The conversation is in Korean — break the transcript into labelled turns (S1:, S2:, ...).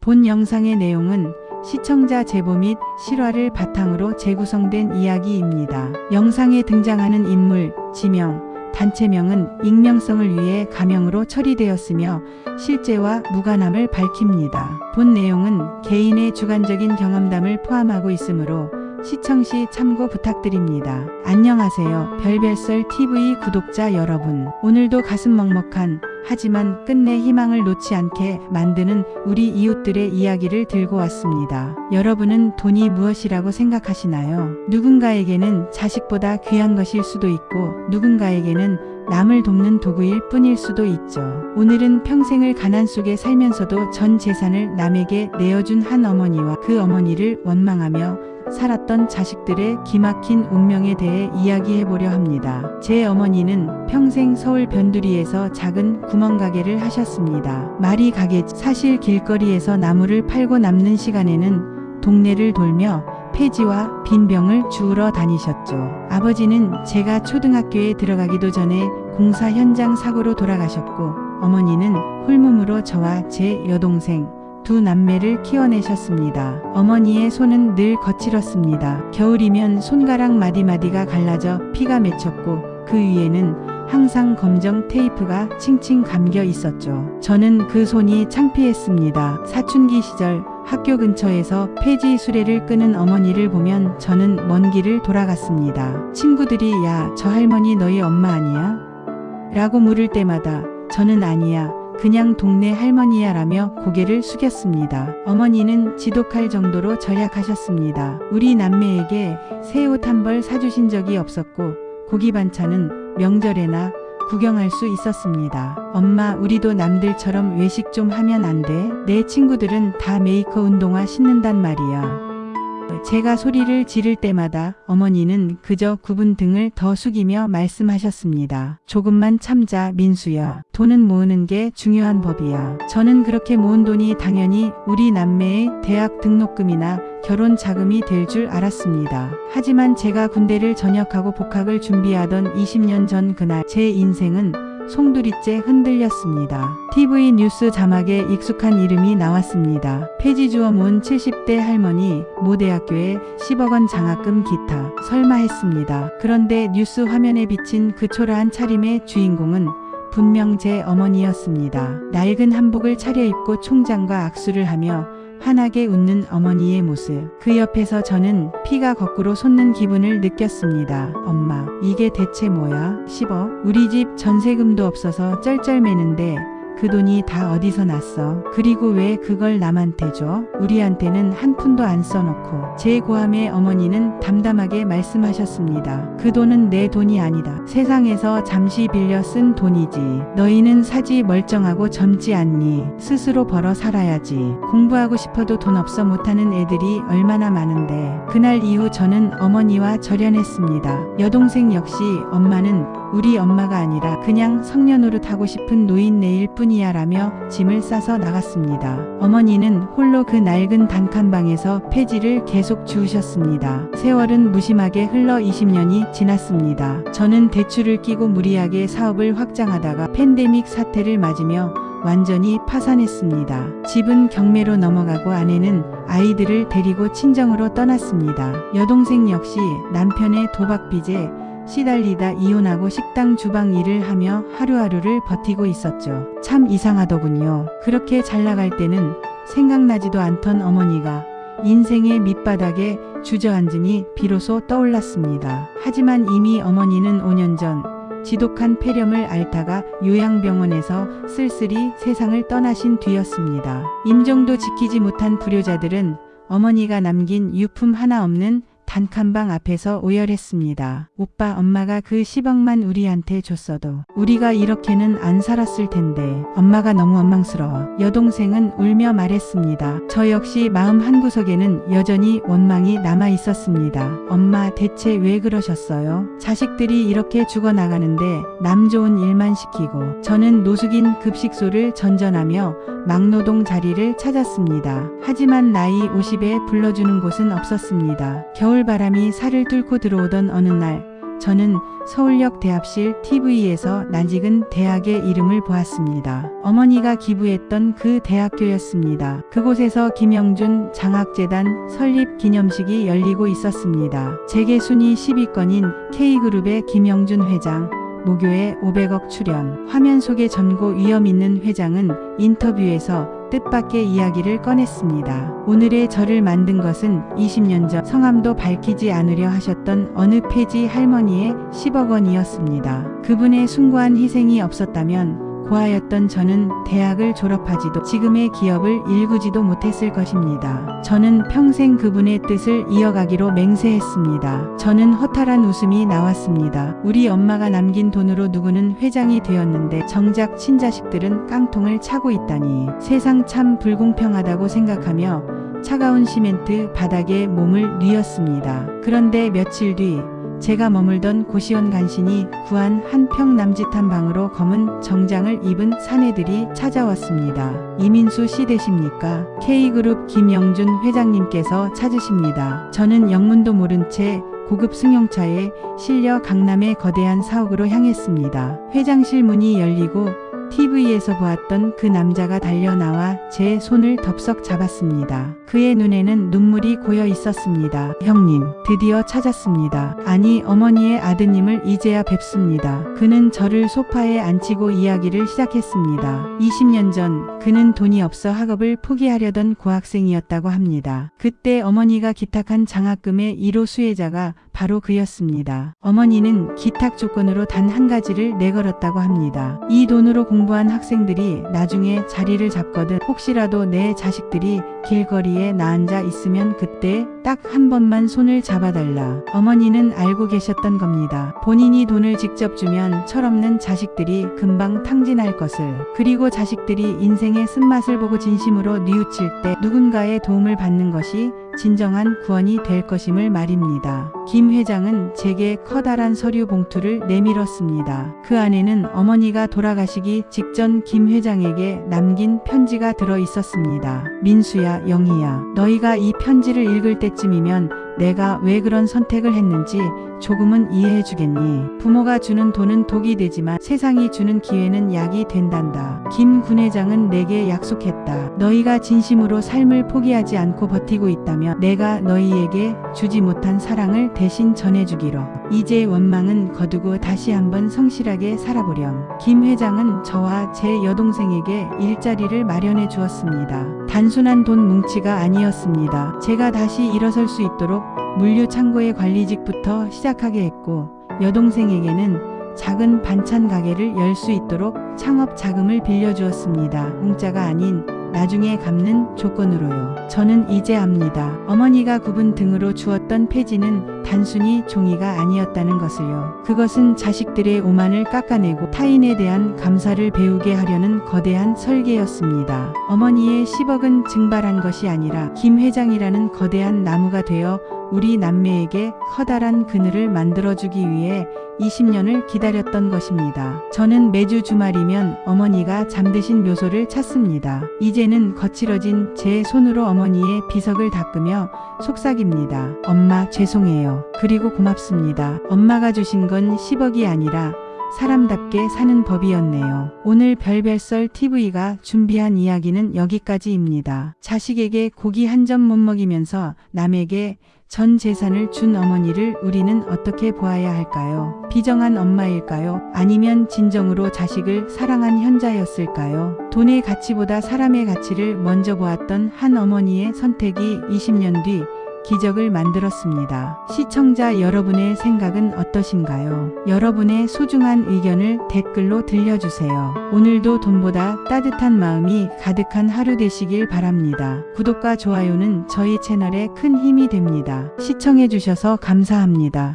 S1: 본 영상의 내용은 시청자 제보 및 실화를 바탕으로 재구성된 이야기입니다. 영상에 등장하는 인물, 지명, 단체명은 익명성을 위해 가명으로 처리되었으며 실제와 무관함을 밝힙니다. 본 내용은 개인의 주관적인 경험담을 포함하고 있으므로 시청 시 참고 부탁드립니다. 안녕하세요. 별별썰TV 구독자 여러분. 오늘도 가슴 먹먹한 하지만 끝내 희망을 놓지 않게 만드는 우리 이웃들의 이야기를 들고 왔습니다. 여러분은 돈이 무엇이라고 생각하시나요? 누군가에게는 자식보다 귀한 것일 수도 있고 누군가에게는 남을 돕는 도구일 뿐일 수도 있죠. 오늘은 평생을 가난 속에 살면서도 전 재산을 남에게 내어준 한 어머니와 그 어머니를 원망하며 살았던 자식들의 기막힌 운명에 대해 이야기해보려 합니다. 제 어머니는 평생 서울 변두리에서 작은 구멍가게를 하셨습니다. 말이 가게 사실 길거리에서 나무를 팔고 남는 시간에는 동네를 돌며 폐지와 빈병을 주우러 다니셨죠. 아버지는 제가 초등학교에 들어가기도 전에 공사 현장 사고로 돌아가셨고 어머니는 홀몸으로 저와 제 여동생 두 남매를 키워내셨습니다. 어머니의 손은 늘 거칠었습니다. 겨울이면 손가락 마디마디가 갈라져 피가 맺혔고 그 위에는 항상 검정 테이프가 칭칭 감겨 있었죠. 저는 그 손이 창피했습니다. 사춘기 시절 학교 근처에서 폐지 수레를 끄는 어머니를 보면 저는 먼 길을 돌아갔습니다. 친구들이 야, 저 할머니 너희 엄마 아니야? 라고 물을 때마다 저는 아니야. 그냥 동네 할머니야 라며 고개를 숙였습니다. 어머니는 지독할 정도로 절약하셨습니다. 우리 남매에게 새 옷 한 벌 사주신 적이 없었고 고기 반찬은 명절에나 구경할 수 있었습니다. 엄마, 우리도 남들처럼 외식 좀 하면 안 돼? 내 친구들은 다 메이커 운동화 신는단 말이야. 제가 소리를 지를 때마다 어머니는 그저 굽은 등을 더 숙이며 말씀하셨습니다. 조금만 참자, 민수야. 돈은 모으는 게 중요한 법이야. 저는 그렇게 모은 돈이 당연히 우리 남매의 대학 등록금이나 결혼 자금이 될 줄 알았습니다. 하지만 제가 군대를 전역하고 복학을 준비하던 20년 전 그날 제 인생은 송두리째 흔들렸습니다. TV 뉴스 자막에 익숙한 이름이 나왔습니다. 폐지 주워 모은 70대 할머니, 모 대학교에 10억 원 장학금 기타. 설마 했습니다. 그런데 뉴스 화면에 비친 그 초라한 차림의 주인공은 분명 제 어머니였습니다. 낡은 한복을 차려입고 총장과 악수를 하며 환하게 웃는 어머니의 모습. 그 옆에서 저는 피가 거꾸로 솟는 기분을 느꼈습니다. 엄마, 이게 대체 뭐야? 10억? 우리 집 전세금도 없어서 쩔쩔매는데 그 돈이 다 어디서 났어? 그리고 왜 그걸 남한테 줘? 우리한테는 한 푼도 안 써놓고. 제 고함의 어머니는 담담하게 말씀하셨습니다. 그 돈은 내 돈이 아니다. 세상에서 잠시 빌려 쓴 돈이지. 너희는 사지 멀쩡하고 젊지 않니? 스스로 벌어 살아야지. 공부하고 싶어도 돈 없어 못하는 애들이 얼마나 많은데. 그날 이후 저는 어머니와 절연했습니다. 여동생 역시 엄마는 우리 엄마가 아니라 그냥 성년노릇 하고 싶은 노인네일 뿐이야 라며 짐을 싸서 나갔습니다. 어머니는 홀로 그 낡은 단칸방에서 폐지를 계속 주우셨습니다. 세월은 무심하게 흘러 20년이 지났습니다. 저는 대출을 끼고 무리하게 사업을 확장하다가 팬데믹 사태를 맞으며 완전히 파산했습니다. 집은 경매로 넘어가고 아내는 아이들을 데리고 친정으로 떠났습니다. 여동생 역시 남편의 도박 빚에 시달리다 이혼하고 식당 주방 일을 하며 하루하루를 버티고 있었죠. 참 이상하더군요. 그렇게 잘 나갈 때는 생각나지도 않던 어머니가 인생의 밑바닥에 주저앉으니 비로소 떠올랐습니다. 하지만 이미 어머니는 5년 전 지독한 폐렴을 앓다가 요양병원에서 쓸쓸히 세상을 떠나신 뒤였습니다. 임종도 지키지 못한 불효자들은 어머니가 남긴 유품 하나 없는 단칸방 앞에서 오열했습니다. 오빠, 엄마가 그 10억만 우리한테 줬어도 우리가 이렇게는 안 살았을 텐데. 엄마가 너무 원망스러워. 여동생은 울며 말했습니다. 저 역시 마음 한구석에는 여전히 원망이 남아 있었습니다. 엄마, 대체 왜 그러셨어요? 자식들이 이렇게 죽어나가는데 남 좋은 일만 시키고. 저는 노숙인 급식소를 전전하며 막노동 자리를 찾았습니다. 하지만 나이 50에 불러주는 곳은 없었습니다. 겨울바람이 살을 뚫고 들어오던 어느 날 저는 서울역 대합실 TV에서 낯익은 대학의 이름을 보았습니다. 어머니가 기부했던 그 대학교였습니다. 그곳에서 김영준 장학재단 설립 기념식이 열리고 있었습니다. 재계 순위 10위권인 K그룹의 김영준 회장, 모교에 500억 출연. 화면 속의 전고 위험 있는 회장은 인터뷰에서 뜻밖의 이야기를 꺼냈습니다. 오늘의 저를 만든 것은 20년 전 성함도 밝히지 않으려 하셨던 어느 폐지 할머니의 10억 원이었습니다. 그분의 숭고한 희생이 없었다면 고아였던 저는 대학을 졸업하지도 지금의 기업을 일구지도 못했을 것입니다. 저는 평생 그분의 뜻을 이어가기로 맹세했습니다. 저는 허탈한 웃음이 나왔습니다. 우리 엄마가 남긴 돈으로 누구는 회장이 되었는데 정작 친자식들은 깡통을 차고 있다니. 세상 참 불공평하다고 생각하며 차가운 시멘트 바닥에 몸을 뉘었습니다. 그런데 며칠 뒤 제가 머물던 고시원 간신히 구한 한 평 남짓한 방으로 검은 정장을 입은 사내들이 찾아왔습니다. 이민수 씨 되십니까? K그룹 김영준 회장님께서 찾으십니다. 저는 영문도 모른 채 고급 승용차에 실려 강남의 거대한 사옥으로 향했습니다. 회장실 문이 열리고 TV에서 보았던 그 남자가 달려나와 제 손을 덥석 잡았습니다. 그의 눈에는 눈물이 고여 있었습니다. 형님, 드디어 찾았습니다. 아니, 어머니의 아드님을 이제야 뵙습니다. 그는 저를 소파에 앉히고 이야기를 시작했습니다. 20년 전 그는 돈이 없어 학업을 포기하려던 고학생이었다고 합니다. 그때 어머니가 기탁한 장학금의 1호 수혜자가 바로 그였습니다. 어머니는 기탁 조건으로 단 한 가지를 내걸었다고 합니다. 이 돈으로 공부한 학생들이 나중에 자리를 잡거든 혹시라도 내 자식들이 길거리에 나앉아 있으면 그때 딱 한 번만 손을 잡아달라. 어머니는 알고 계셨던 겁니다. 본인이 돈을 직접 주면 철없는 자식들이 금방 탕진할 것을. 그리고 자식들이 인생의 쓴맛을 보고 진심으로 뉘우칠 때 누군가의 도움을 받는 것이 진정한 구원이 될 것임을 말입니다. 김 회장은 제게 커다란 서류 봉투를 내밀었습니다. 그 안에는 어머니가 돌아가시기 직전 김 회장에게 남긴 편지가 들어 있었습니다. 민수야, 영희야, 너희가 이 편지를 읽을 때쯤이면 내가 왜 그런 선택을 했는지 조금은 이해해 주겠니? 부모가 주는 돈은 독이 되지만 세상이 주는 기회는 약이 된단다. 김 군 회장은 내게 약속했다. 너희가 진심으로 삶을 포기하지 않고 버티고 있다면 내가 너희에게 주지 못한 사랑을 대신 전해주기로. 이제 원망은 거두고 다시 한번 성실하게 살아보렴. 김 회장은 저와 제 여동생에게 일자리를 마련해 주었습니다. 단순한 돈 뭉치가 아니었습니다. 제가 다시 일어설 수 있도록 물류창고의 관리직부터 시작하게 했고, 여동생에게는 작은 반찬 가게를 열 수 있도록 창업 자금을 빌려주었습니다. 공짜가 아닌 나중에 갚는 조건으로요. 저는 이제 압니다. 어머니가 굽은 등으로 주었던 폐지는 단순히 종이가 아니었다는 것을요. 그것은 자식들의 오만을 깎아내고 타인에 대한 감사를 배우게 하려는 거대한 설계였습니다. 어머니의 10억은 증발한 것이 아니라 김 회장이라는 거대한 나무가 되어 우리 남매에게 커다란 그늘을 만들어주기 위해 20년을 기다렸던 것입니다. 저는 매주 주말이면 어머니가 잠드신 묘소를 찾습니다. 이제는 거칠어진 제 손으로 어머니의 비석을 닦으며 속삭입니다. 엄마, 죄송해요. 그리고 고맙습니다. 엄마가 주신 건 10억이 아니라 사람답게 사는 법이었네요. 오늘 별별설 TV가 준비한 이야기는 여기까지입니다. 자식에게 고기 한 점 못 먹이면서 남에게 전 재산을 준 어머니를 우리는 어떻게 보아야 할까요? 비정한 엄마일까요? 아니면 진정으로 자식을 사랑한 현자였을까요? 돈의 가치보다 사람의 가치를 먼저 보았던 한 어머니의 선택이 20년 뒤 기적을 만들었습니다. 시청자 여러분의 생각은 어떠신가요? 여러분의 소중한 의견을 댓글로 들려주세요. 오늘도 돈보다 따뜻한 마음이 가득한 하루 되시길 바랍니다. 구독과 좋아요는 저희 채널에 큰 힘이 됩니다. 시청해주셔서 감사합니다.